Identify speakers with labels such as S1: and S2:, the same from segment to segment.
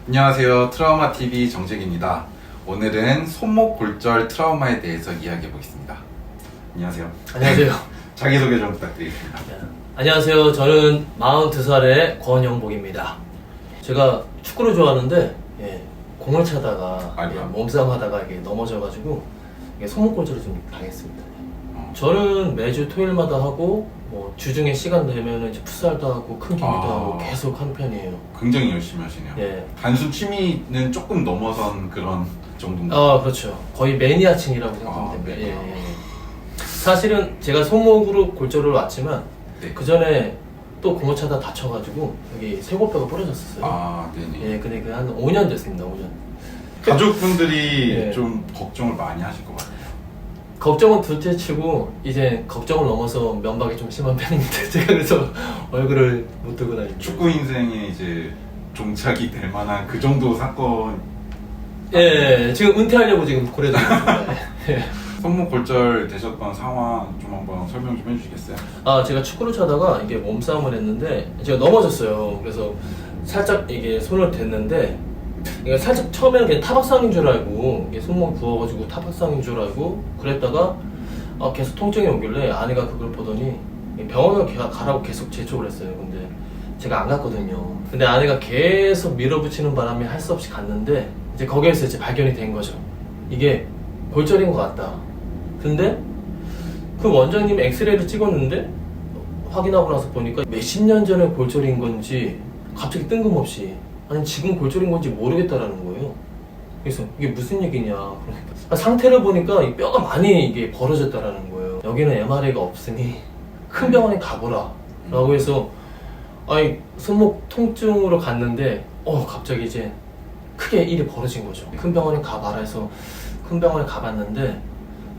S1: 안녕하세요. 트라우마TV 정재기입니다. 오늘은 손목 골절 트라우마에 대해서 이야기해 보겠습니다. 안녕하세요.
S2: 안녕하세요.
S1: 자기소개 좀 부탁드리겠습니다.
S2: 안녕하세요. 저는 42살의 권영복입니다. 제가 축구를 좋아하는데 공을 차다가 몸싸움 하다가 넘어져가지고 손목 골절을 좀 당했습니다. 저는 매주 토요일마다 하고 주중에 시간 되면 이제 풋살도 하고 큰 경기도 하고 계속 하는 편이에요.
S1: 굉장히 열심히 하시네요.
S2: 예.
S1: 단순 취미는 조금 넘어선 그런 정도인가요?
S2: 그렇죠. 거의 매니아층이라고 생각하면 됩니다. 예. 사실은 제가 손목으로 골절을 왔지만 그 전에 또 공을 차다 다쳐가지고 여기 쇄골뼈가 부러졌었어요.
S1: 네네.
S2: 예, 근데 한 5년 됐습니다. 5년.
S1: 가족분들이 좀 걱정을 많이 하실 것 같아요.
S2: 걱정은 둘째치고 이제 걱정을 넘어서 면박이 좀 심한 편인데 제가 그래서 얼굴을 못 들고 다닙니다.
S1: 축구 인생에 이제 종착이 될 만한 그 정도 사건.
S2: 예, 지금 은퇴하려고 지금 고려되고 있습니다. 예.
S1: 손목 골절 되셨던 상황 좀 한번 설명 좀 해주시겠어요?
S2: 제가 축구를 차다가 이게 몸싸움을 했는데 제가 넘어졌어요. 그래서 살짝 이게 손을 댔는데 이게 살짝 처음에는 그냥 타박상인 줄 알고 이게 손목이 부어가지고 타박상인 줄 알고 그랬다가 계속 통증이 오길래 아내가 그걸 보더니 병원을 가라고 계속 재촉을 했어요. 근데 제가 안 갔거든요. 근데 아내가 계속 밀어붙이는 바람에 할 수 없이 갔는데 이제 거기에서 이제 발견이 된 거죠. 이게 골절인 것 같다. 근데 그 원장님이 엑스레이를 찍었는데 확인하고 나서 보니까 몇십 년 전에 골절인 건지 갑자기 뜬금없이 아니 지금 골절인 건지 모르겠다라는 거예요. 그래서 이게 무슨 얘기냐 그러니까 상태를 보니까 이 뼈가 많이 이게 벌어졌다라는 거예요. 여기는 MRI가 없으니 큰 병원에 가보라 라고 해서 손목 통증으로 갔는데 갑자기 이제 크게 일이 벌어진 거죠. 큰 병원에 가봐라 해서 큰 병원에 가봤는데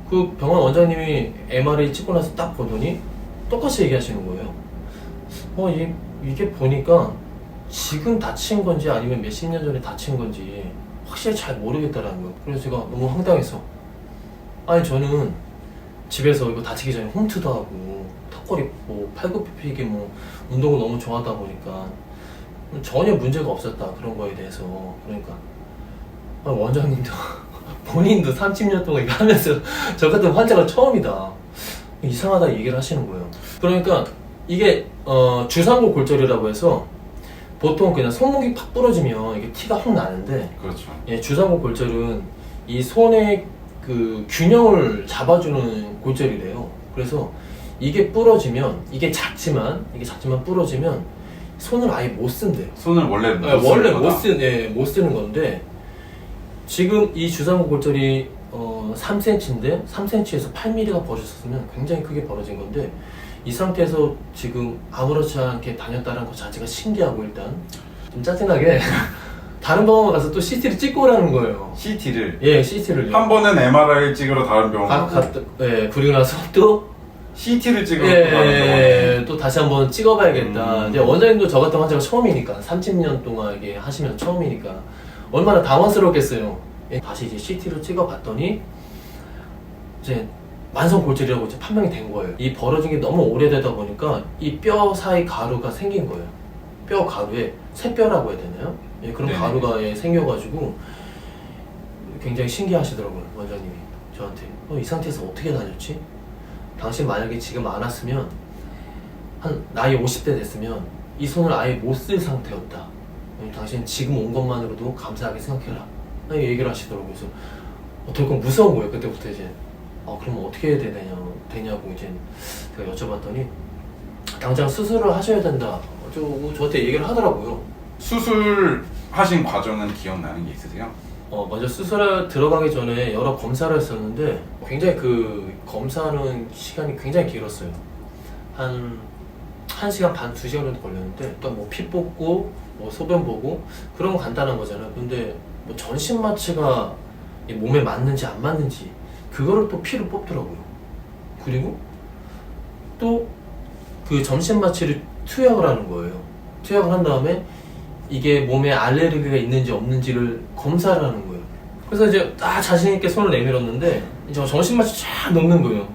S2: 그 병원 원장님이 MRI 찍고 나서 딱 보더니 똑같이 얘기하시는 거예요. 이게 보니까 지금 다친 건지 아니면 몇십 년 전에 다친 건지 확실히 잘 모르겠다라는 거예요. 그래서 제가 너무 황당해서 저는 집에서 이거 다치기 전에 홈트도 하고 턱걸이 팔굽혀펴기 운동을 너무 좋아하다 보니까 전혀 문제가 없었다 그런 거에 대해서. 그러니까 원장님도 본인도 30년 동안 이거 하면서 저 같은 환자가 처음이다 이상하다 얘기를 하시는 거예요. 그러니까 이게 주상골 골절이라고 해서 보통 그냥 손목이 팍 부러지면 이게 티가 확 나는데
S1: 그렇죠.
S2: 주상골 골절은 이 손의 그 균형을 잡아주는 골절이래요. 그래서 이게 부러지면 이게 작지만 부러지면 손을 아예 못 쓴대요.
S1: 손을 원래
S2: 못 쓰는 건데 지금 이 주상골 골절이 3cm인데 3cm에서 8mm가 벌어졌으면 굉장히 크게 벌어진 건데 이 상태에서 지금 아무렇지 않게 다녔다는 것 자체가 신기하고 일단 좀 짜증나게 다른 병원 가서 또 CT를 찍고 오라는 거예요.
S1: CT를?
S2: 예, CT를
S1: 한 번은 MRI 찍으러 다른 병원
S2: 그리고 나서 또
S1: CT를 찍으러 다른 병원에
S2: 또 다시 한번 찍어봐야겠다. 이제 원장님도 저 같은 환자가 처음이니까 30년 동안 이게 하시면 처음이니까 얼마나 당황스럽겠어요. 다시 이제 CT를 찍어봤더니 이제 만성 골절이라고 이제 판명이 된 거예요. 이 벌어진 게 너무 오래되다 보니까 이 뼈 사이 가루가 생긴 거예요. 뼈 가루에 새뼈라고 해야 되나요? 그런
S1: 네네.
S2: 가루가 나가지고 굉장히 신기하시더라고요. 원장님이 저한테 이 상태에서 어떻게 다녔지? 당신 만약에 지금 안 왔으면 한 나이 50대 됐으면 이 손을 아예 못 쓸 상태였다. 당신 지금 온 것만으로도 감사하게 생각해라. 얘기를 하시더라고요. 그래서 되게 무서운 거예요. 그때부터 이제 그럼 어떻게 해야 되냐고 이제 제가 여쭤봤더니 당장 수술을 하셔야 된다. 어쩌고 저한테 얘기를 하더라고요.
S1: 수술하신 과정은 기억나는 게 있으세요?
S2: 먼저 수술에 들어가기 전에 여러 검사를 했었는데 굉장히 그 검사하는 시간이 굉장히 길었어요. 한 1시간 반, 2시간 정도 걸렸는데 또 피 뽑고 소변 보고 그런 건 간단한 거잖아요. 근데 전신 마취가 몸에 맞는지 안 맞는지 그거를 또 피를 뽑더라고요. 그리고 또 그 전신 마취를 투약을 하는 거예요. 투약을 한 다음에 이게 몸에 알레르기가 있는지 없는지를 검사를 하는 거예요. 그래서 이제 자신있게 손을 내밀었는데 이제 전신 마취 쫙 넣는 거예요.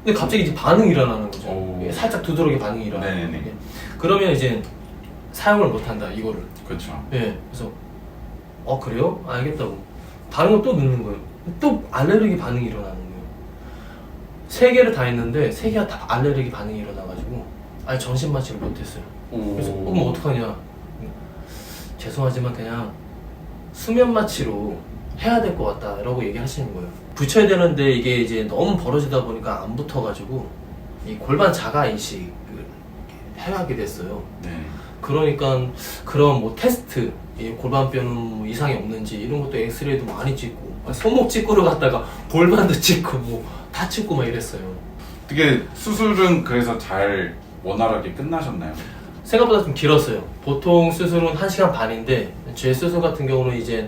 S2: 근데 갑자기 이제 반응이 일어나는 거죠. 살짝 두드러기 반응이 일어나는 거예요. 그러면 이제 사용을 못한다 이거를.
S1: 그렇죠.
S2: 네, 그래서 그래요? 알겠다고. 다른 거 또 넣는 거예요. 또 알레르기 반응이 일어나는 거예요. 3개를 다 했는데 3개가 다 알레르기 반응이 일어나가지고 아예 정신 마취를 못했어요. 그래서 뭐 어떡하냐. 죄송하지만 그냥 수면 마취로 해야 될 것 같다 라고 얘기하시는 거예요. 붙여야 되는데 이게 이제 너무 벌어지다 보니까 안 붙어가지고 이 골반 자가 이식을 해야하게 됐어요.
S1: 네.
S2: 그러니까 그런 뭐 테스트, 이 골반뼈는 뭐 이상이 없는지 이런 것도 엑스레이도 많이 찍고 손목 찍고를 갔다가 골반도 찍고 뭐 다 찍고 막 이랬어요.
S1: 어떻게 수술은 그래서 잘 원활하게 끝나셨나요?
S2: 생각보다 좀 길었어요. 보통 수술은 1시간 반인데 제 수술 같은 경우는 이제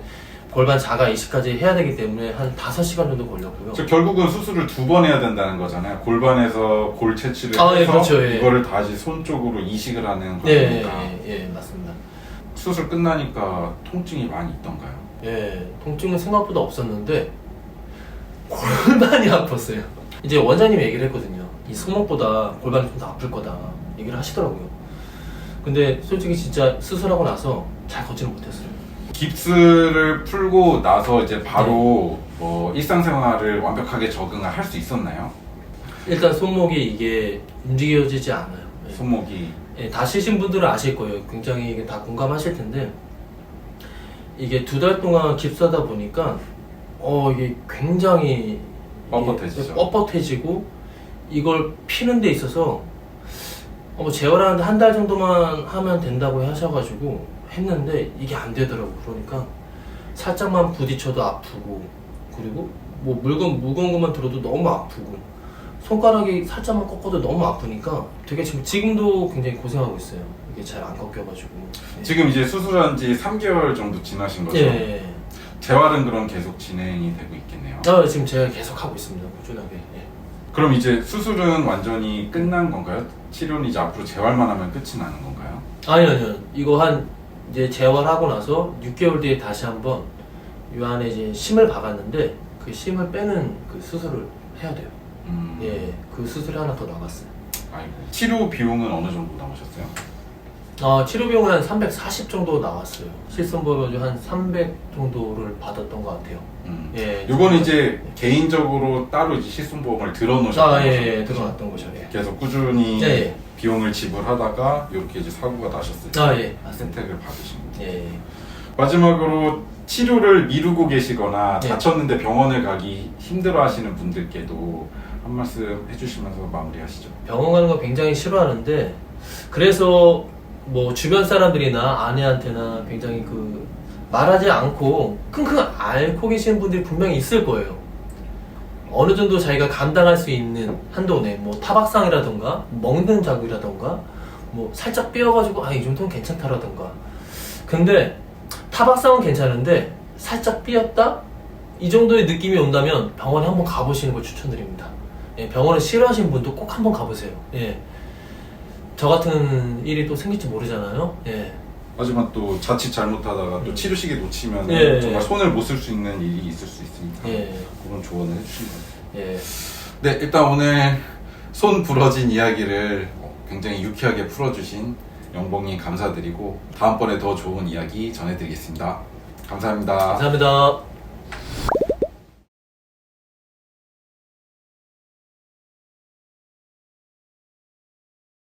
S2: 골반 자가 이식까지 해야 되기 때문에 한 5시간 정도 걸렸고요.
S1: 즉 결국은 수술을 2번 해야 된다는 거잖아요. 골반에서 골 채취를
S2: 아,
S1: 해서
S2: 예, 그렇죠, 예.
S1: 이거를 다시 손 쪽으로 이식을 하는
S2: 네,
S1: 거니까.
S2: 예, 맞습니다.
S1: 수술 끝나니까 통증이 많이 있던가요?
S2: 예, 통증은 생각보다 없었는데 골반이 아팠어요. 이제 원장님이 얘기를 했거든요. 이 손목보다 골반이 좀 더 아플 거다 얘기를 하시더라고요. 근데 솔직히 진짜 수술하고 나서 잘 걷지는 못했어요.
S1: 깁스를 풀고 나서 이제 바로 뭐 일상생활을 완벽하게 적응을 할 수 있었나요?
S2: 일단 손목이 이게 움직여지지 않아요. 예.
S1: 손목이
S2: 예, 다 쓰신 분들은 아실 거예요. 굉장히 이게 다 공감하실 텐데 이게 2달 동안 깁스하다 보니까 이게 굉장히
S1: 뻣뻣해지죠.
S2: 뻣뻣해지고 이걸 피는 데 있어서 재활하는데 1달 정도만 하면 된다고 하셔가지고 했는데 이게 안 되더라고. 그러니까 살짝만 부딪혀도 아프고 그리고 뭐 무거운 것만 들어도 너무 아프고 손가락이 살짝만 꺾어도 너무 아프니까 되게 지금도 굉장히 고생하고 있어요. 이게 잘 안 꺾여가지고. 예.
S1: 지금 이제 수술한 지 3개월 정도 지나신 거죠?
S2: 예.
S1: 재활은 그럼 계속 진행이 되고 있겠네요.
S2: 지금 제가 계속 하고 있습니다. 꾸준하게. 예.
S1: 그럼 이제 수술은 완전히 끝난 건가요? 치료는 이제 앞으로 재활만 하면 끝이 나는 건가요?
S2: 아니요. 이거 이제 재활하고 나서 6개월 뒤에 다시 한번 이 안에 이제 심을 박았는데 그 심을 빼는 그 수술을 해야 돼요. 예, 그 수술이 하나 더 남았어요.
S1: 아이고. 치료 비용은 어느 정도 나오셨어요?
S2: 치료 비용은 한 340 정도 나왔어요. 실손보험료 한 300 정도를 받았던 것 같아요. 예.
S1: 이거는 이제 개인적으로 따로 이제 실손보험을 들어놓으셨던 거죠?
S2: 예, 들어놨던 거죠. 예.
S1: 계속 꾸준히
S2: 예.
S1: 비용을 지불하다가 이렇게 이제 사고가 나셨을 때
S2: 예, 맞습니다.
S1: 혜택을 받으신 거죠.
S2: 예.
S1: 마지막으로 치료를 미루고 계시거나
S2: 네.
S1: 다쳤는데 병원을 가기 힘들어 하시는 분들께도 한 말씀 해주시면서 마무리하시죠.
S2: 병원 가는 거 굉장히 싫어하는데 그래서 뭐 주변 사람들이나 아내한테나 굉장히 말하지 않고 킁킁 앓고 계시는 분들이 분명히 있을 거예요. 어느 정도 자기가 감당할 수 있는 한도 내 뭐 타박상이라던가 먹는 자국이라던가 뭐 살짝 삐어가지고 이 정도는 괜찮다라던가. 근데 타박상은 괜찮은데 살짝 삐었다? 이 정도의 느낌이 온다면 병원에 한번 가보시는 걸 추천드립니다. 예, 병원을 싫어하시는 분도 꼭 한번 가보세요. 예. 저 같은 일이 또 생길지 모르잖아요. 예.
S1: 하지만 또 자칫 잘못하다가 또 치료 시기 놓치면
S2: 예.
S1: 정말 손을 못 쓸 수 있는 일이 있을 수 있으니까
S2: 예.
S1: 그런 조언을 해주신 거예요.
S2: 예.
S1: 네, 일단 오늘 손 부러진 이야기를 굉장히 유쾌하게 풀어주신 영봉님 감사드리고 다음번에 더 좋은 이야기 전해드리겠습니다. 감사합니다.
S2: 감사합니다.